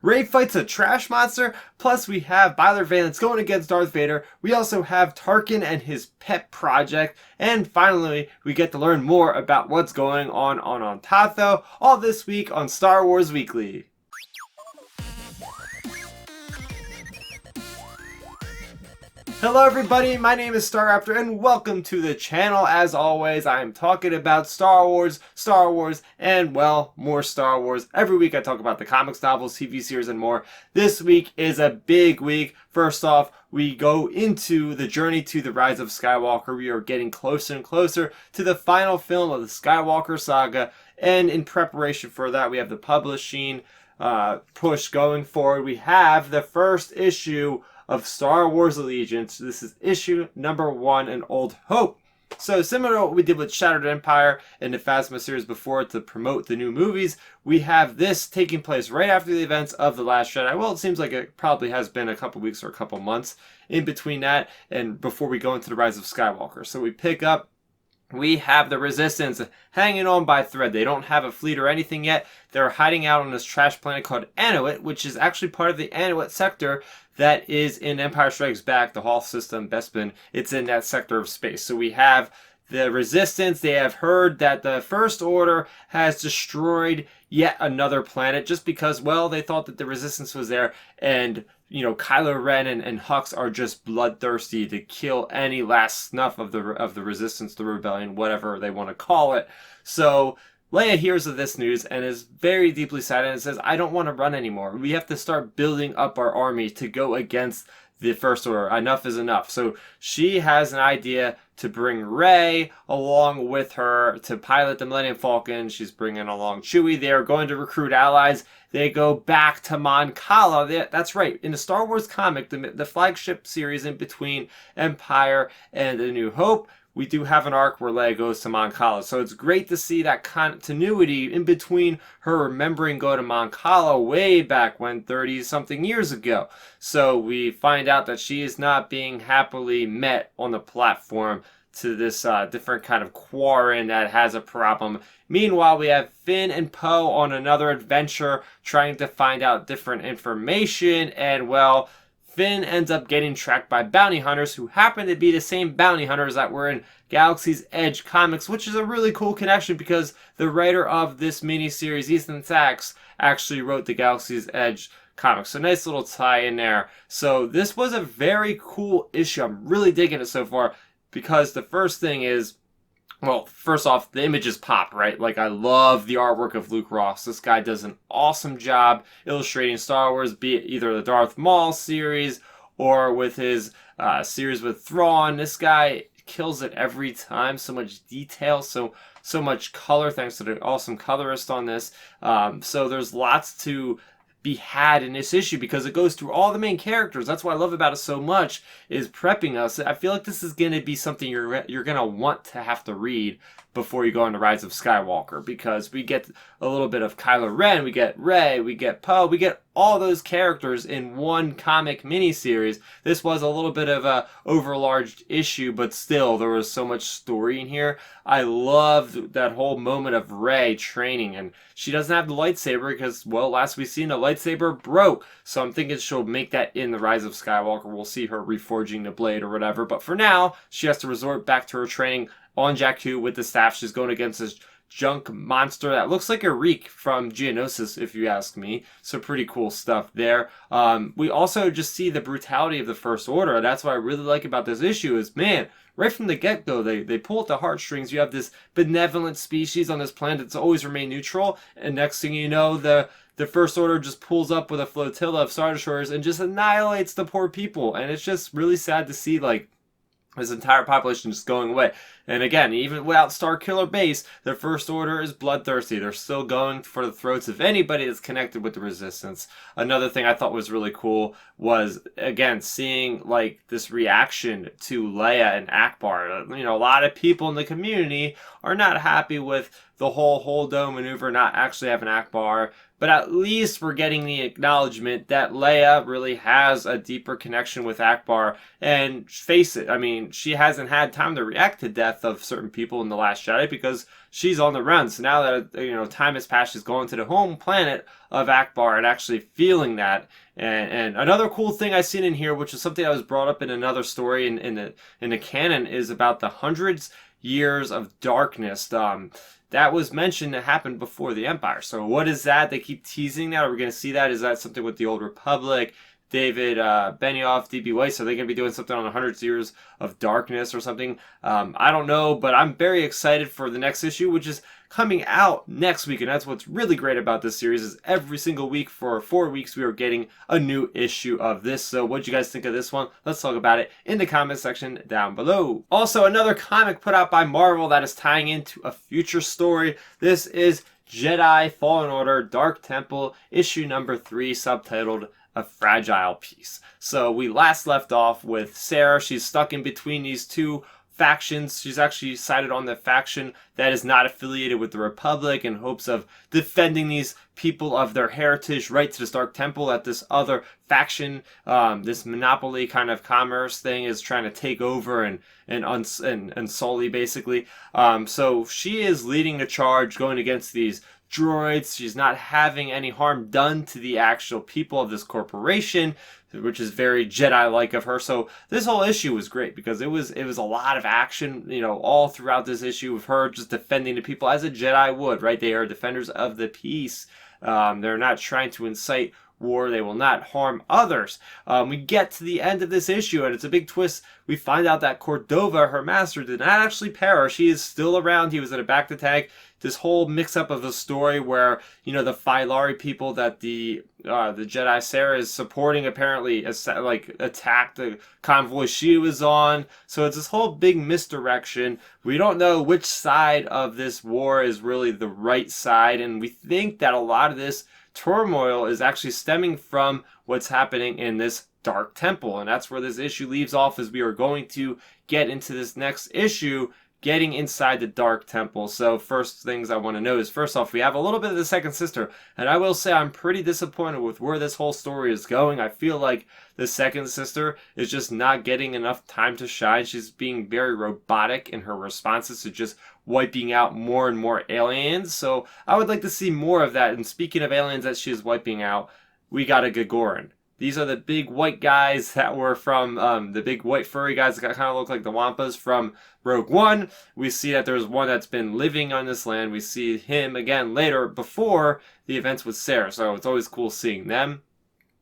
Rey fights a trash monster, plus we have Byler Valance going against Darth Vader. We also have Tarkin and his pet project, and finally we get to learn more about what's going on Tatho, all this week on Star Wars Weekly. Hello everybody, my name is Starrapter and welcome to the channel. As always, I am talking about Star Wars, and well, more Star Wars. Every week I talk about the comics, novels, TV series, and more. This week is a big week. First off, we go into the journey to the Rise of Skywalker. We are getting closer and closer to the final film of the Skywalker saga, and in preparation for that, we have the publishing push going forward. We have the first issue of Star Wars Allegiance. This is issue number 1, An Old Hope. So similar to what we did with Shattered Empire and the Phasma series before to promote the new movies, we have this taking place right after the events of The Last Jedi. Well, it seems like it probably has been a couple weeks or a couple months in between that and before we go into the Rise of Skywalker. So we pick up, we have the Resistance hanging on by a thread. They don't have a fleet or anything yet. They're hiding out on this trash planet called Eno, which is actually part of the Eno sector that is in Empire Strikes Back, the Hall system, Bespin. It's in that sector of space. So we have the Resistance. They have heard that the First Order has destroyed yet another planet just because, well, they thought that the Resistance was there, and you know, Kylo Ren and Hux are just bloodthirsty to kill any last snuff of the Resistance, the rebellion, whatever they want to call it. So Leia hears of this news and is very deeply sad and says, I don't want to run anymore. We have to start building up our army to go against the First Order. Enough is enough. So she has an idea to bring Rey along with her to pilot the Millennium Falcon. She's bringing along Chewie. They are going to recruit allies. They go back to Mon Cala. That's right. In the Star Wars comic, the flagship series in between Empire and A New Hope, we do have an arc where Leia goes to Mon Cala. So it's great to see that continuity in between her remembering going to Mon Cala way back when 30-something years ago. So we find out that she is not being happily met on the platform to this different kind of Quarren that has a problem. Meanwhile, we have Finn and Poe on another adventure trying to find out different information, and well, Finn ends up getting tracked by bounty hunters who happen to be the same bounty hunters that were in Galaxy's Edge comics, which is a really cool connection because the writer of this miniseries, Ethan Sachs, actually wrote the Galaxy's Edge comics. So nice little tie in there. So this was a very cool issue. I'm really digging it so far because the first thing is, well, first off, the images pop, right? Like, I love the artwork of Luke Ross. This guy does an awesome job illustrating Star Wars, be it either the Darth Maul series or with his series with Thrawn. This guy kills it every time. So much detail, so much color, thanks to the awesome colorist on this. So there's lots to be had in this issue because it goes through all the main characters. That's what I love about it so much, is prepping us. I feel like this is going to be something you're going to want to have to read before you go on the Rise of Skywalker, because we get a little bit of Kylo Ren, we get Rey, we get Poe, we get all those characters in one comic miniseries. This was a little bit of a overlarge issue, but still, there was so much story in here. I loved that whole moment of Rey training, and she doesn't have the lightsaber because, well, last we seen the lightsaber broke. So I'm thinking she'll make that in the Rise of Skywalker. We'll see her reforging the blade or whatever. But for now, she has to resort back to her training on Jakku with the staff. She's going against this junk monster that looks like a reek from Geonosis, if you ask me. So pretty cool stuff there. We also just see the brutality of the First Order. That's what I really like about this issue is, man, right from the get-go, they pull at the heartstrings. You have this benevolent species on this planet that's always remained neutral, and next thing you know, the First Order just pulls up with a flotilla of Star Destroyers and just annihilates the poor people. And it's just really sad to see, like, this entire population just going away. And again, even without Starkiller Base, the First Order is bloodthirsty. They're still going for the throats of anybody that's connected with the Resistance. Another thing I thought was really cool was, again, seeing like this reaction to Leia and Akbar. You know, a lot of people in the community are not happy with the whole Holdo maneuver, not actually having Akbar. But at least we're getting the acknowledgement that Leia really has a deeper connection with Akbar. And face it, I mean, she hasn't had time to react to death, death of certain people in The Last Jedi because she's on the run. So now that, time has passed, she's going to the home planet of Akbar and actually feeling that. And another cool thing I've seen in here, which is something that was brought up in another story in the canon, is about the hundreds years of darkness. That was mentioned that happened before the Empire. So what is that? They keep teasing that. Are we going to see that? Is that something with the Old Republic? David Benioff, D.B. Weiss, are they going to be doing something on 100 Years of Darkness or something? I don't know, but I'm very excited for the next issue, which is coming out next week. And that's what's really great about this series is every single week for 4 weeks we are getting a new issue of this. So what do you guys think of this one? Let's talk about it in the comment section down below. Also, another comic put out by Marvel that is tying into a future story. This is Jedi Fallen Order Dark Temple, issue number 3, subtitled A Fragile Piece. So we last left off with Sarah. She's stuck in between these two factions. She's actually sided on the faction that is not affiliated with the Republic in hopes of defending these people of their heritage right to this Dark Temple that this other faction, this monopoly kind of commerce thing is trying to take over and sully basically. So she is leading the charge going against these droids. She's not having any harm done to the actual people of this corporation, which is very Jedi-like of her. So this whole issue was great because it was a lot of action, all throughout this issue of her just defending the people as a Jedi would, right? They are defenders of the peace. They're not trying to incite war. They will not harm others. We get to the end of this issue and it's a big twist. We find out that Cordova, her master, did not actually perish. She is still around. He was in a back to tank. This whole mix-up of a story where, the Phylari people that the Jedi Sarah is supporting apparently attacked the convoy she was on. So it's this whole big misdirection. We don't know which side of this war is really the right side, and we think that a lot of this turmoil is actually stemming from what's happening in this Dark Temple, and that's where this issue leaves off as we are going to get into this next issue, getting inside the Dark Temple. So first things I want to know is, first off, we have a little bit of the second sister, and I will say I'm pretty disappointed with where this whole story is going. I feel like the second sister is just not getting enough time to shine. She's being very robotic in her responses to just wiping out more and more aliens. So I would like to see more of that. And speaking of aliens that she is wiping out, we got a Gagoran. These are the big white guys that were from the big white furry guys that kind of look like the Wampas from Rogue One. We see that there's one that's been living on this land. We see him again later before the events with Sarah. So it's always cool seeing them.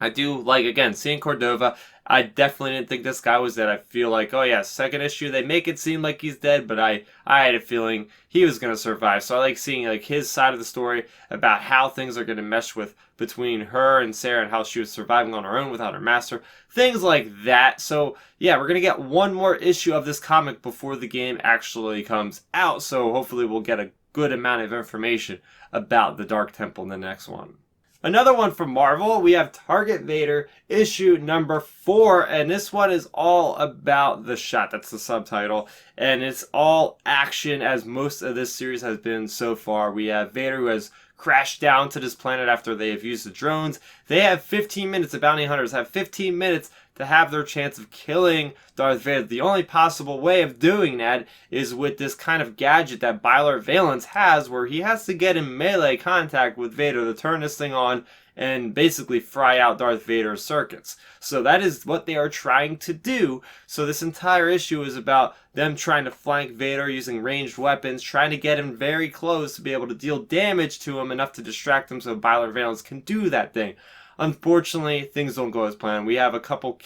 I do like, again, seeing Cordova. I definitely didn't think this guy was dead. I feel like, oh yeah, second issue, they make it seem like he's dead, but I had a feeling he was going to survive. So I like seeing his side of the story about how things are going to mesh with between her and Sarah and how she was surviving on her own without her master. Things like that. So yeah, we're going to get one more issue of this comic before the game actually comes out. So hopefully we'll get a good amount of information about the Dark Temple in the next one. Another one from Marvel, we have Target Vader issue number 4, and this one is all about the shot. That's the subtitle, and it's all action as most of this series has been so far. We have Vader, who has crashed down to this planet after they have used the drones. They have 15 minutes, the bounty hunters have 15 minutes to have their chance of killing Darth Vader. The only possible way of doing that is with this kind of gadget that Byler Valance has, where he has to get in melee contact with Vader to turn this thing on and basically fry out Darth Vader's circuits. So that is what they are trying to do. So this entire issue is about them trying to flank Vader using ranged weapons, trying to get him very close to be able to deal damage to him enough to distract him so Byler Valance can do that thing. Unfortunately, things don't go as planned. We have a couple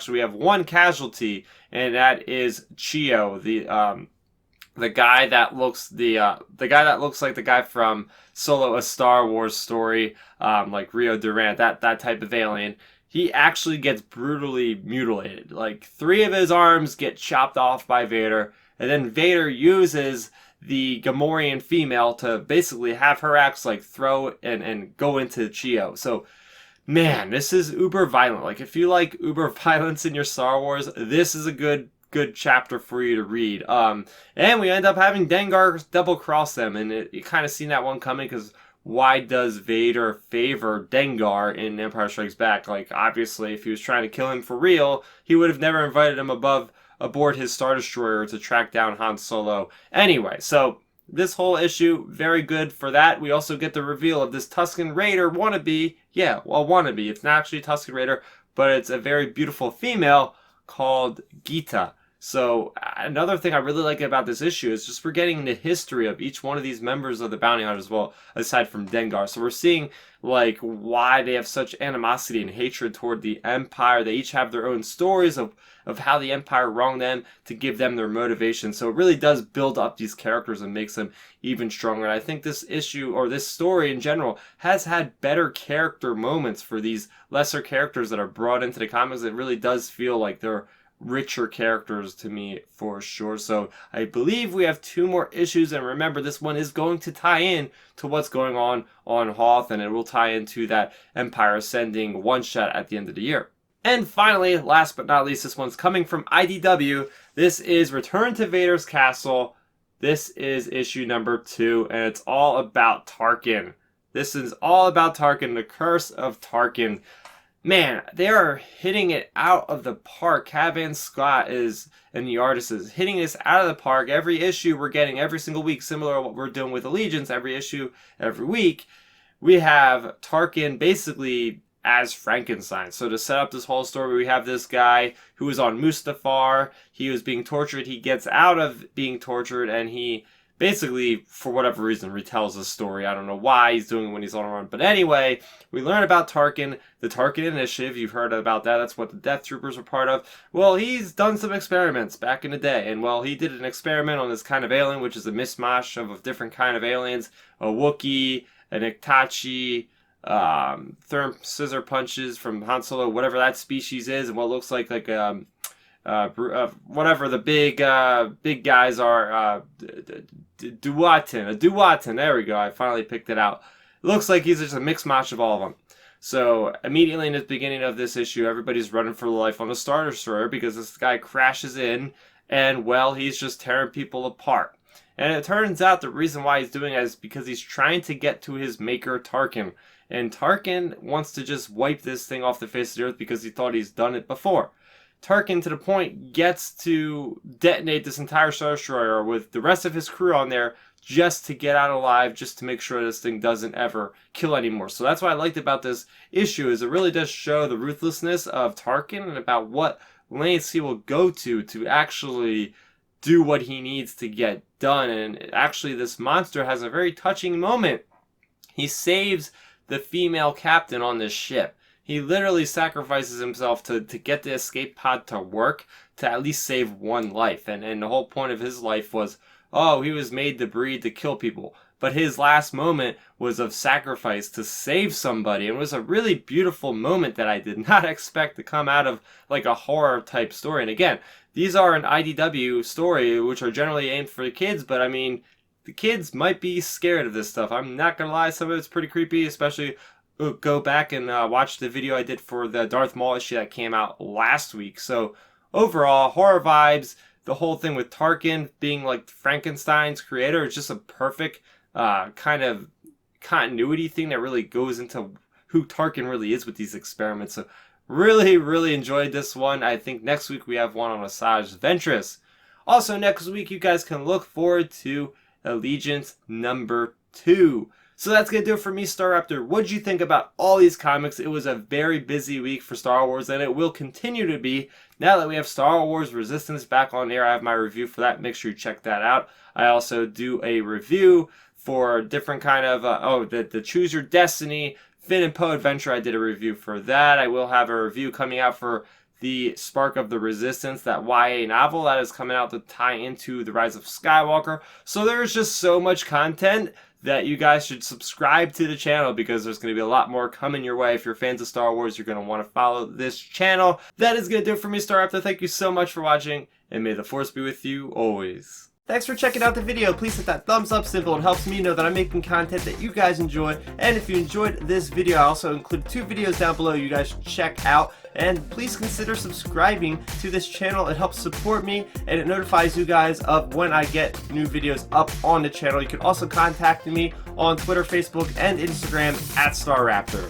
we have one casualty, and that is Chio, the guy that looks like the guy from Solo: A Star Wars Story, like Rio Durant, that type of alien. He actually gets brutally mutilated. Like 3 of his arms get chopped off by Vader, and then Vader uses the Gamorrean female to basically have her axe throw and go into Chio. So man, this is uber violent. Like, if you like uber violence in your Star Wars, this is a good chapter for you to read. And we end up having Dengar double cross them, and you kind of seen that one coming, because why does Vader favor Dengar in Empire Strikes Back? Like, obviously, if he was trying to kill him for real, he would have never invited him above aboard his Star Destroyer to track down Han Solo. Anyway, so this whole issue, very good for that. We also get the reveal of this Tusken Raider wannabe. Yeah, well, wannabe. It's not actually a Tusken Raider, but it's a very beautiful female called Gita. So another thing I really like about this issue is just we're getting the history of each one of these members of the Bounty Hunters, well, aside from Dengar. So we're seeing like why they have such animosity and hatred toward the Empire. They each have their own stories of how the Empire wronged them to give them their motivation. So it really does build up these characters and makes them even stronger. And I think this issue, or this story in general, has had better character moments for these lesser characters that are brought into the comics. It really does feel like they're richer characters to me for sure. So I believe we have 2 more issues, and remember, this one is going to tie in to what's going on Hoth, and it will tie into that Empire Ascending one-shot at the end of the year. And finally, last but not least, this one's coming from IDW. This is Return to Vader's Castle. This is issue number 2, and it's all about Tarkin. This is all about Tarkin, the Curse of Tarkin. Man, they are hitting it out of the park. Cavan Scott and the artist is hitting this out of the park. Every issue we're getting every single week, similar to what we're doing with Allegiance, every issue, every week, we have Tarkin basically as Frankenstein. So to set up this whole story, we have this guy who was on Mustafar. He was being tortured. He gets out of being tortured, and he basically, for whatever reason, retells the story. I don't know why he's doing it when he's on a run. But anyway, we learn about Tarkin, the Tarkin Initiative. You've heard about that. That's what the Death Troopers were part of. Well, he's done some experiments back in the day. And, well, he did an experiment on this kind of alien, which is a mishmash of a different kind of aliens. A Wookiee, an Iktachi, scissor punches from Han Solo, whatever that species is, and what looks like whatever the big guys are, Duwatan, there we go, I finally picked it out. It looks like he's just a mixed match of all of them. So immediately in the beginning of this issue, everybody's running for their life on a Star Destroyer because this guy crashes in, and well, he's just tearing people apart. And it turns out the reason why he's doing it is because he's trying to get to his maker, Tarkin. And Tarkin wants to just wipe this thing off the face of the earth because he thought he's done it before. Tarkin, to the point, gets to detonate this entire Star Destroyer with the rest of his crew on there just to get out alive, just to make sure this thing doesn't ever kill anymore. So that's what I liked about this issue, is it really does show the ruthlessness of Tarkin and about what lengths he will go to actually do what he needs to get done. And actually, this monster has a very touching moment. He saves the female captain on this ship. He literally sacrifices himself to get the escape pod to work, to at least save one life. And the whole point of his life was, oh, he was made to breed to kill people. But his last moment was of sacrifice to save somebody. It was a really beautiful moment that I did not expect to come out of like a horror type story. And again, these are an IDW story, which are generally aimed for the kids, but I mean, the kids might be scared of this stuff. I'm not gonna lie, some of it's pretty creepy, especially go back and watch the video I did for the Darth Maul issue that came out last week. So overall, horror vibes. The whole thing with Tarkin being like Frankenstein's creator is just a perfect kind of continuity thing that really goes into who Tarkin really is with these experiments. So really, really enjoyed this one. I think next week we have one on Asajj Ventress. Also next week you guys can look forward to Allegiance number 2. So that's going to do it for me, Starraptor. What did you think about all these comics? It was a very busy week for Star Wars, and it will continue to be. Now that we have Star Wars Resistance back on air, I have my review for that. Make sure you check that out. I also do a review for different kind of, the Choose Your Destiny Finn and Poe adventure. I did a review for that. I will have a review coming out for the Spark of the Resistance, that YA novel that is coming out to tie into the Rise of Skywalker. So there's just so much content that you guys should subscribe to the channel, because there's going to be a lot more coming your way. If you're fans of Star Wars, you're going to want to follow this channel. That is going to do it for me, Starraptor. Thank you so much for watching, and may the Force be with you always. Thanks for checking out the video. Please hit that thumbs up symbol. It helps me know that I'm making content that you guys enjoy. And if you enjoyed this video, I also include 2 videos down below you guys should check out. And please consider subscribing to this channel. It helps support me, and it notifies you guys of when I get new videos up on the channel. You can also contact me on Twitter, Facebook, and Instagram at Starrapter.